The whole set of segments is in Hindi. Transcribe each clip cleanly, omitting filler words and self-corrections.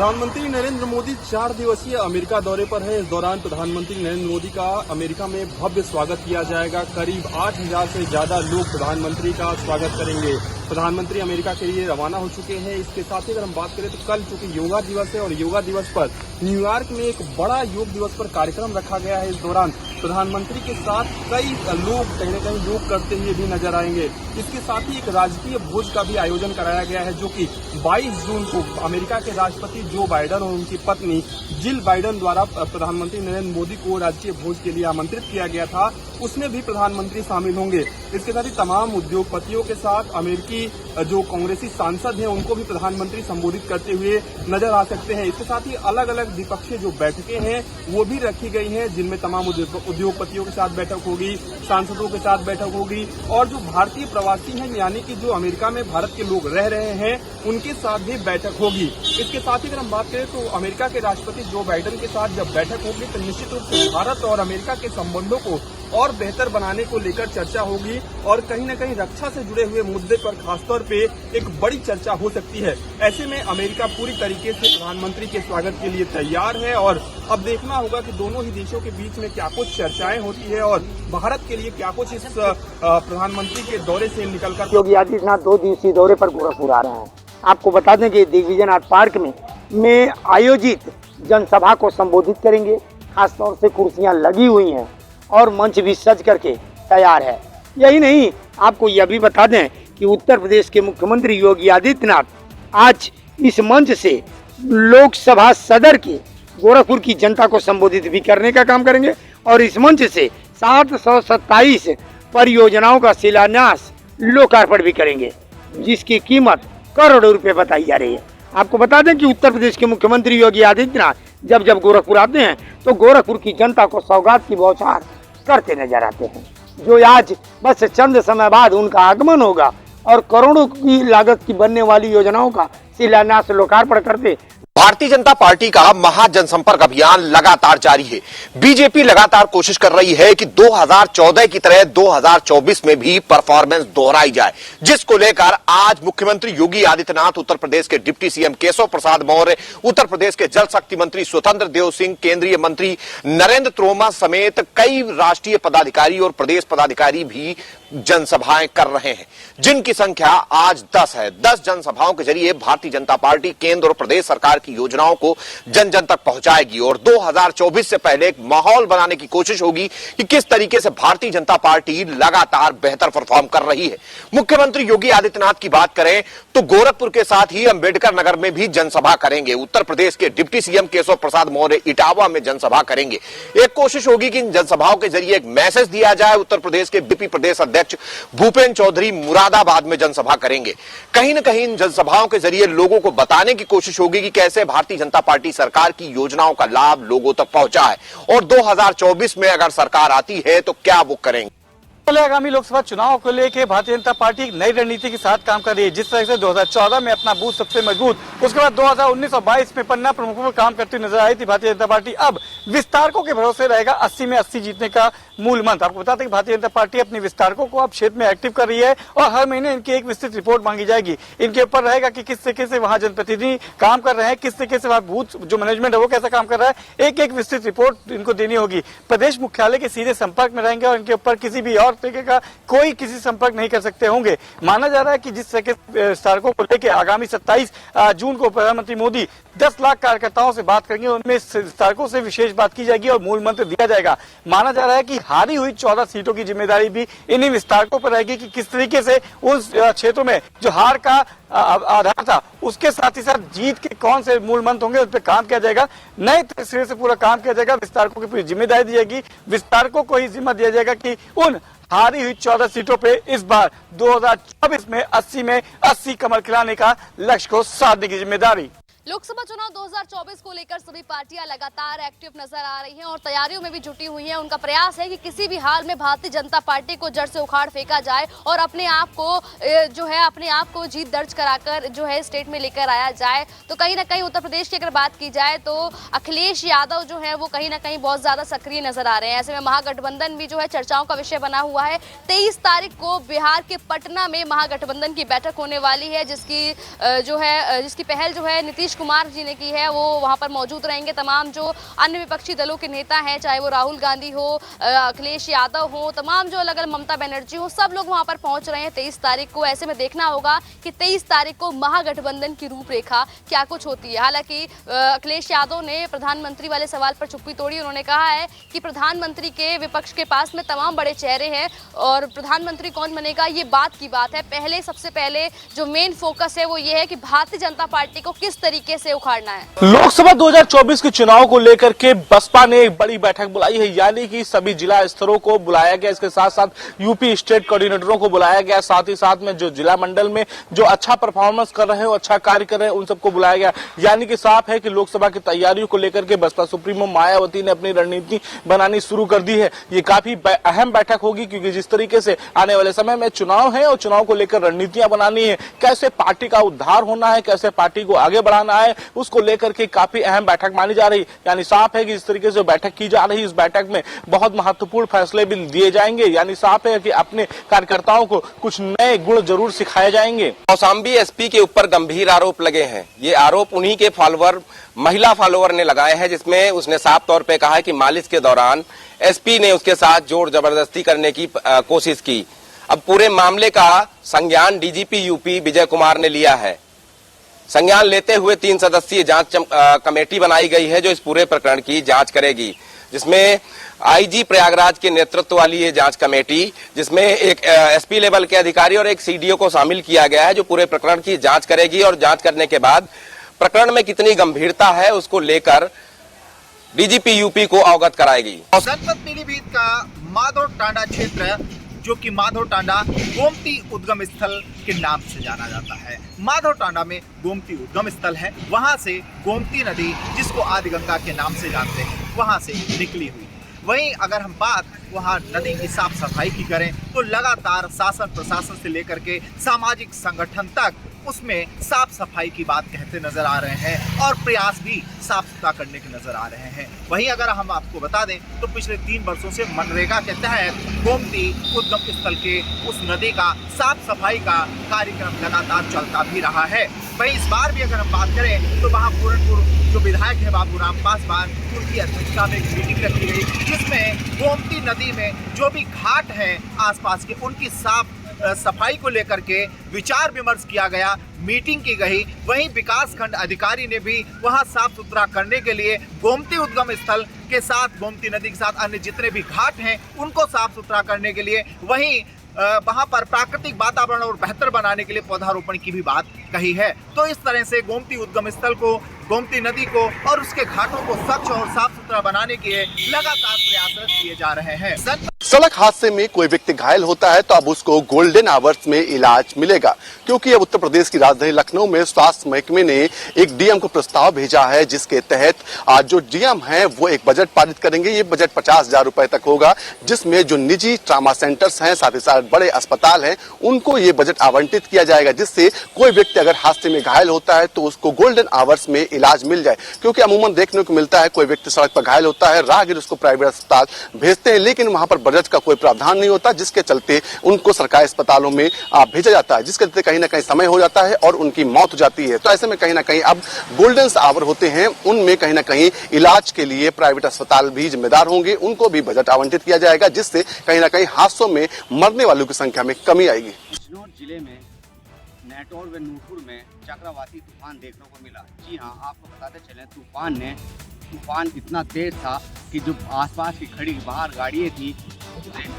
प्रधानमंत्री नरेंद्र मोदी 4 दिवसीय अमेरिका दौरे पर है। इस दौरान प्रधानमंत्री नरेंद्र मोदी का अमेरिका में भव्य स्वागत किया जाएगा। करीब 8,000 से ज्यादा लोग प्रधानमंत्री का स्वागत करेंगे। प्रधानमंत्री अमेरिका के लिए रवाना हो चुके हैं। इसके साथ ही अगर हम बात करें तो कल चूंकि योगा दिवस है और योगा दिवस पर न्यूयॉर्क में एक बड़ा योग दिवस पर कार्यक्रम रखा गया है। इस दौरान प्रधानमंत्री के साथ कई लोग कहीं न कहीं योग करते हुए भी नजर आएंगे। इसके साथ ही एक राजकीय भोज का भी आयोजन कराया गया है, जो कि 22 जून को अमेरिका के राष्ट्रपति जो बाइडेन और उनकी पत्नी जिल बाइडेन द्वारा प्रधानमंत्री नरेंद्र मोदी को राजकीय भोज के लिए आमंत्रित किया गया था। उसमें भी प्रधानमंत्री शामिल होंगे। इसके साथ ही तमाम उद्योगपतियों के साथ अमेरिकी जो कांग्रेसी सांसद हैं उनको भी प्रधानमंत्री संबोधित करते हुए नजर आ सकते हैं। इसके साथ ही अलग अलग द्विपक्षीय जो बैठकें हैं वो भी रखी गई हैं, जिनमें तमाम उद्योगपतियों के साथ बैठक होगी, सांसदों के साथ बैठक होगी और जो भारतीय प्रवासी हैं यानी कि जो अमेरिका में भारत के लोग रह रहे हैं उनके साथ भी बैठक होगी। इसके साथ ही अगर हम बात करें तो अमेरिका के राष्ट्रपति जो बाइडेन के साथ जब बैठक होगी तो निश्चित रूप से भारत और अमेरिका के संबंधों को और बेहतर बनाने को लेकर चर्चा होगी और कहीं न कहीं रक्षा से जुड़े हुए मुद्दे पर खासतौर पे एक बड़ी चर्चा हो सकती है। ऐसे में अमेरिका पूरी तरीके से प्रधानमंत्री के स्वागत के लिए तैयार है और अब देखना होगा कि दोनों ही देशों के बीच में क्या कुछ चर्चाएं होती है और भारत के लिए क्या कुछ इस प्रधानमंत्री के दौरे से निकलकर। योगी आदित्यनाथ 2 दिवसीय दौरे पर गोरखपुर आ रहे हैं। आपको बता दें कि दिग्विजयनाथ पार्क में आयोजित जनसभा को संबोधित करेंगे। खासतौर से कुर्सियां लगी हुई हैं और मंच भी सज करके तैयार है। यही नहीं, आपको यह भी बता दें कि उत्तर प्रदेश के मुख्यमंत्री योगी आदित्यनाथ आज इस मंच से लोकसभा सदर के गोरखपुर की जनता को संबोधित भी करने का काम करेंगे और इस मंच से 727 परियोजनाओं का शिलान्यास लोकार्पण भी करेंगे, जिसकी कीमत करोड़ों रुपए बताई जा रही है। आपको बता दें कि उत्तर प्रदेश के मुख्यमंत्री योगी आदित्यनाथ जब गोरखपुर आते हैं तो गोरखपुर की जनता को सौगात की बौछार करते नजर आते हैं, जो आज बस चंद समय बाद उनका आगमन होगा और करोड़ों की लागत की बनने वाली योजनाओं का शिलान्यास लोकार्पण करते। भारतीय जनता पार्टी का महा जनसंपर्क अभियान लगातार जारी है। बीजेपी लगातार कोशिश कर रही है कि 2014 की तरह 2024 में भी परफॉर्मेंस दोहराई जाए, जिसको लेकर आज मुख्यमंत्री योगी आदित्यनाथ, उत्तर प्रदेश के डिप्टी सीएम केशव प्रसाद मौर्य, उत्तर प्रदेश के जल शक्ति मंत्री स्वतंत्र देव सिंह, केंद्रीय मंत्री नरेंद्र तोमर समेत कई राष्ट्रीय पदाधिकारी और प्रदेश पदाधिकारी भी जनसभाएं कर रहे हैं, जिनकी संख्या आज 10 है। 10 जनसभाओं के जरिए भारतीय जनता पार्टी केंद्र और प्रदेश सरकार की योजनाओं को जन जन तक पहुंचाएगी और 2024 से पहले एक माहौल बनाने की कोशिश होगी कि किस तरीके से भारतीय जनता पार्टी लगातार बेहतर परफॉर्म कर रही है। मुख्यमंत्री योगी आदित्यनाथ की बात करें तो गोरखपुर के साथ ही अंबेडकर नगर में भी जनसभा करेंगे। उत्तर प्रदेश के डिप्टी सीएम केशव प्रसाद मौर्य इटावा में जनसभा करेंगे। एक कोशिश होगी कि इन जनसभाओं के जरिए एक मैसेज दिया जाए। उत्तर प्रदेश के बीपी प्रदेश अध्यक्ष भूपेंद्र चौधरी मुरादाबाद में जनसभा करेंगे। कहीं न कहीं इन जनसभाओं के जरिए लोगों को बताने की कोशिश होगी कि कैसे भारतीय जनता पार्टी सरकार की योजनाओं का लाभ लोगों तक पहुंचा है और 2024 में अगर सरकार आती है तो क्या वो करेंगे। आगामी लोकसभा चुनाव को लेकर भारतीय जनता पार्टी एक नई रणनीति के साथ काम कर रही है। जिस तरह से 2014 में अपना बूथ सबसे मजबूत, उसके बाद 2019 और 22 में पन्ना प्रमुखों पर काम करती नजर आई थी भारतीय जनता पार्टी, अब विस्तारकों के भरोसे रहेगा 80 में 80 जीतने का मूल मंत्र। आपको बताते हैं कि भारतीय जनता पार्टी अपने विस्तारकों को अब क्षेत्र में एक्टिव कर रही है और हर महीने इनकी एक विस्तृत रिपोर्ट मांगी जाएगी। इनके ऊपर रहेगा कि किस तरीके से वहाँ जनप्रतिनिधि काम कर रहे हैं, किस तरीके से वहाँ बूथ जो मैनेजमेंट है वो कैसा काम कर रहा है, एक एक विस्तृत रिपोर्ट इनको देनी होगी। प्रदेश मुख्यालय के सीधे संपर्क में रहेंगे और इनके ऊपर किसी भी और तरीके का कोई किसी संपर्क नहीं कर सकते होंगे। माना जा रहा है कि जिस तरह के विस्तारकों को लेकर आगामी 27 जून को प्रधानमंत्री मोदी 10 लाख कार्यकर्ताओं से बात करेंगे, उनमें विस्तारकों से विशेष बात की जाएगी और मूल मंत्र दिया जाएगा। माना जा रहा है कि हारी हुई 14 सीटों की जिम्मेदारी भी इन्हीं विस्तारकों पर रहेगी कि किस तरीके से उन क्षेत्रों में जो हार का आधार था उसके साथ ही साथ जीत के कौन से मूल मंत्र होंगे उस पर काम किया जाएगा। नए सिरे से पूरा काम किया जाएगा। विस्तारकों की पूरी जिम्मेदारी दी जाएगी। विस्तारकों को ही जिम्मा दिया जाएगा कि उन हारी हुई 14 सीटों पे इस बार 2024 में 80 में 80 कमर खिलाने का लक्ष्य को साधने की जिम्मेदारी। लोकसभा चुनाव 2024 को लेकर सभी पार्टियां लगातार एक्टिव नजर आ रही हैं और तैयारियों में भी जुटी हुई हैं। उनका प्रयास है कि किसी भी हाल में भारतीय जनता पार्टी को जड़ से उखाड़ फेंका जाए और अपने आप को जीत दर्ज कराकर जो है स्टेट में लेकर आया जाए। तो कहीं ना कहीं उत्तर प्रदेश की अगर बात की जाए तो अखिलेश यादव जो है वो कहीं ना कहीं बहुत ज्यादा सक्रिय नजर आ रहे हैं। ऐसे में महागठबंधन भी जो है चर्चाओं का विषय बना हुआ है। 23 तारीख को बिहार के पटना में महागठबंधन की बैठक होने वाली है, जिसकी पहल जो है नीतीश कुमार जी ने की है वो वहां पर मौजूद रहेंगे। तमाम जो अन्य विपक्षी दलों के नेता हैं, चाहे वो राहुल गांधी हो, अखिलेश यादव हो, तमाम जो अलग अलग, ममता बनर्जी हो, सब लोग वहां पर पहुंच रहे हैं 23 तारीख को। ऐसे में देखना होगा कि 23 तारीख को महागठबंधन की रूपरेखा क्या कुछ होती है। हालांकि अखिलेश यादव ने प्रधानमंत्री वाले सवाल पर चुप्पी तोड़ी। उन्होंने कहा है कि प्रधानमंत्री के विपक्ष के पास में तमाम बड़े चेहरे हैं और प्रधानमंत्री कौन बनेगा ये बात की बात है। पहले, सबसे पहले जो मेन फोकस है वो ये है कि भारतीय जनता पार्टी को किस तरीके से उखाड़ना है। लोकसभा 2024 के चुनाव को लेकर के बसपा ने एक बड़ी बैठक बुलाई है, यानी कि सभी जिला स्तरों को बुलाया गया। इसके साथ साथ यूपी स्टेट कोऑर्डिनेटरों को बुलाया गया, साथ ही साथ में जो जिला मंडल में जो अच्छा परफॉर्मेंस कर रहे हैं, अच्छा कार्य कर रहे हैं, उन सबको बुलाया गया। यानी कि साफ है कि लोकसभा की तैयारियों को लेकर के बसपा सुप्रीमो मायावती ने अपनी रणनीति बनानी शुरू कर दी है। ये काफी अहम बैठक होगी, क्योंकि जिस तरीके से आने वाले समय में चुनाव है और चुनाव को लेकर रणनीतियां बनानी है, कैसे पार्टी का उद्धार होना है, कैसे पार्टी को आगे बढ़ाना है, उसको लेकर के काफी अहम बैठक मानी जा रही। यानी साफ है कि इस तरीके से बैठक की जा रही, इस बैठक में बहुत महत्वपूर्ण फैसले भी दिए जाएंगे। यानी साफ है कि अपने कार्यकर्ताओं को कुछ नए गुण जरूर सिखाए जाएंगे। कौशाम्बी एसपी के ऊपर गंभीर आरोप लगे हैं। ये आरोप उन्हीं के महिला फॉलोअर ने लगाए हैं, जिसमें उसने साफ तौर पे कहा है कि मालिश के दौरान एसपी ने उसके साथ जोर जबरदस्ती करने की कोशिश की। अब पूरे मामले का संज्ञान डीजीपी यूपी विजय कुमार ने लिया है। संज्ञान लेते हुए 3 सदस्यीय जांच कमेटी बनाई गई है जो इस पूरे प्रकरण की जांच करेगी, जिसमें आईजी प्रयागराज के नेतृत्व वाली ये जांच कमेटी, जिसमें एक एसपी लेवल के अधिकारी और एक सीडीओ को शामिल किया गया है, जो पूरे प्रकरण की जांच करेगी और जांच करने के बाद प्रकरण में कितनी गंभीरता है उसको लेकर डीजीपी यूपी को अवगत कराएगी। जनपद पीलीभीत का माधव टांडा क्षेत्र, जो कि माधव टांडा गोमती उद्गम स्थल के नाम से जाना जाता है। माधव टांडा में गोमती उद्गम स्थल है, वहां से गोमती नदी, जिसको आदि गंगा के नाम से जानते हैं, वहां से निकली हुई। वहीं अगर हम बात वहाँ नदी की साफ सफाई की करें तो लगातार शासन प्रशासन से लेकर के सामाजिक संगठन तक उसमें साफ सफाई की बात कहते नजर आ रहे हैं और प्रयास भी साफ सुथरा करने के नजर आ रहे हैं। वहीं अगर हम आपको बता दें तो पिछले 3 वर्षों से मनरेगा के तहत गोमती उद्गम स्थल के उस नदी का साफ सफाई का कार्यक्रम लगातार चलता भी रहा है। वहीं इस बार भी अगर हम बात करें तो वहाँ पूरनपुर जो विधायक है बाबूराम पासवान, उनकी अध्यक्षता में एक मीटिंग रखी गई, जिसमें गोमती नदी में जो भी घाट हैं आसपास के, उनकी साफ सफाई को लेकर के विचार विमर्श किया गया, मीटिंग की गई। वहीं विकासखंड अधिकारी ने भी वहां साफ सुथरा करने के लिए गोमती उद्गम स्थल के साथ, गोमती नदी के साथ अन्य जितने भी घाट हैं उनको साफ सुथरा करने के लिए, वहीं वहां पर प्राकृतिक वातावरण और बेहतर बनाने के लिए पौधारोपण की भी बात कही है। तो इस तरह से गोमती उद्गम स्थल को, गोमती नदी को और उसके घाटों को स्वच्छ और साफ सुथरा बनाने के लिए लगातार प्रयासरत किए जा रहे हैं। सड़क हादसे में कोई व्यक्ति घायल होता है तो अब उसको गोल्डन आवर्स में इलाज मिलेगा, क्योंकि अब उत्तर प्रदेश की राजधानी लखनऊ में स्वास्थ्य महकमे ने एक डीएम को प्रस्ताव भेजा है, जिसके तहत आज जो डीएम है वो एक बजट पारित करेंगे। ये बजट 50,000 रुपए तक होगा, जिसमें जो निजी ट्रामा सेंटर्स हैं, साथ ही साथ बड़े अस्पताल हैं, उनको ये बजट आवंटित किया जाएगा, जिससे कोई व्यक्ति अगर हादसे में घायल होता है तो उसको गोल्डन आवर्स में इलाज मिल जाए। क्योंकि अमूमन देखने को मिलता है कोई व्यक्ति सड़क पर घायल होता है, राहगीर उसको प्राइवेट अस्पताल भेजते हैं, लेकिन वहां पर बजट का कोई प्रावधान नहीं होता, जिसके चलते उनको सरकारी अस्पतालों में भेजा जाता है, जिसके चलते कहीं ना कहीं समय हो जाता है और उनकी मौत हो जाती है। तो ऐसे में कहीं ना कहीं अब गोल्डन आवर होते हैं, उनमें कहीं ना कहीं इलाज के लिए प्राइवेट अस्पताल भी जिम्मेदार होंगे, उनको भी बजट आवंटित किया जाएगा, जिससे कहीं ना कहीं हादसों में मरने वालों की संख्या में कमी आएगी। बिजनौर जिले में नेटौर व नूरपुर में चक्रवाती तूफान देखने को मिला। जी हाँ, आपको बताते चले, तूफान इतना तेज था कि जो आसपास की खड़ी बाहर गाड़ियाँ थी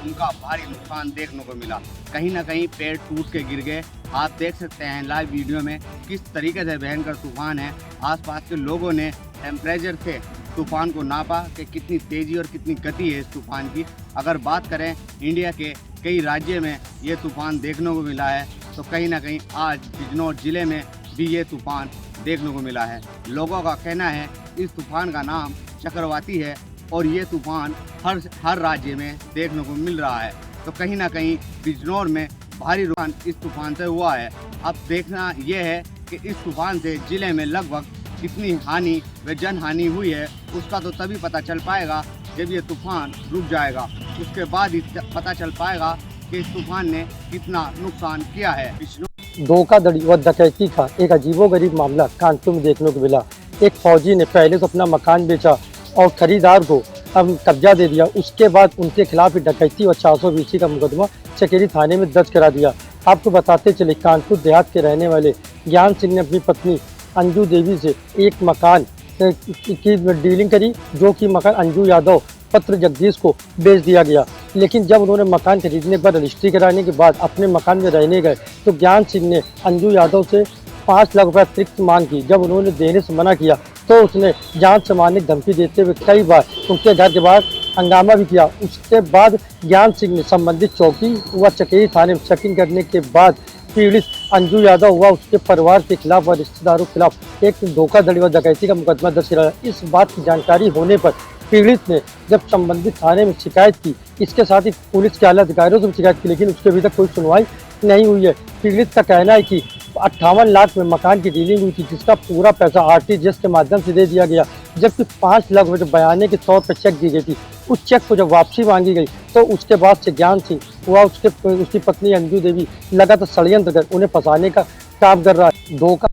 उनका भारी नुकसान देखने को मिला। कहीं ना कहीं पेड़ टूट के गिर गए। आप देख सकते हैं लाइव वीडियो में किस तरीके से भयंकर तूफान है। आसपास के लोगों ने टेम्परेचर से तूफान को नापा कि कितनी तेज़ी और कितनी गति है इस तूफान की। अगर बात करें इंडिया के कई राज्य में ये तूफान देखने को मिला है, तो कहीं ना कहीं आज बिजनौर जिले में भी ये तूफान देखने को मिला है। लोगों का कहना है इस तूफान का नाम चक्रवाती है और ये तूफान हर राज्य में देखने को मिल रहा है। तो कहीं ना कहीं बिजनौर में भारी नुकसान इस तूफान से हुआ है। अब देखना यह है कि इस तूफान से जिले में लगभग कितनी हानि व जनहानि हुई है, उसका तो तभी पता चल पाएगा जब ये तूफान रुक जाएगा। उसके बाद ही पता चल पाएगा कि इस तूफान ने कितना नुकसान किया है। धोखाधड़ी व डकैती का एक अजीबोगरीब मामला कानपुर में देखने को मिला। एक फौजी ने पहले तो अपना मकान बेचा और खरीदार को अब कब्जा दे दिया। उसके बाद उनके खिलाफ डकैती और 420 का मुकदमा चकेरी थाने में दर्ज करा दिया। आपको बताते चले, कानपुर देहात के रहने वाले ज्ञान सिंह ने अपनी पत्नी अंजू देवी से एक मकान की डीलिंग करी, जो कि मकान अंजू यादव पत्र जगदीश को बेच दिया गया। लेकिन जब उन्होंने मकान खरीदने पर रजिस्ट्री कराने के बाद अपने मकान में रहने गए तो ज्ञान सिंह ने अंजू यादव से 5 लाख रुपए अतिरिक्त मांग की। जब उन्होंने देने से मना किया तो उसने जान से मारने की धमकी देते हुए कई बार उनके घर के बाहर हंगामा भी किया। उसके बाद ज्ञान सिंह ने संबंधित चौकी व चकेरी थाने में चेकिंग करने के बाद पीड़ित अंजू यादव व उसके परिवार के खिलाफ व रिश्तेदारों के खिलाफ एक धोखाधड़ी व डकैती का मुकदमा दर्ज कराया। इस बात की जानकारी होने पर पीड़ित ने जब संबंधित थाने में शिकायत की, इसके साथ ही पुलिस के आला अधिकारियों से भी शिकायत की, लेकिन उसके अभी तक कोई सुनवाई नहीं हुई है। पीड़ित का कहना है कि 58 लाख में मकान की डीलिंग हुई थी, जिसका पूरा पैसा RTGS के माध्यम से दे दिया गया, जबकि 5 लाख रुपये बयाने के तौर पर चेक दी गई थी। उस चेक को जब वापसी मांगी गई तो उसके बाद से ज्ञान सिंह व उसकी पत्नी अंजू देवी लगातार षड्यंत्र कर उन्हें फंसाने का काम कर रहा है। धोखा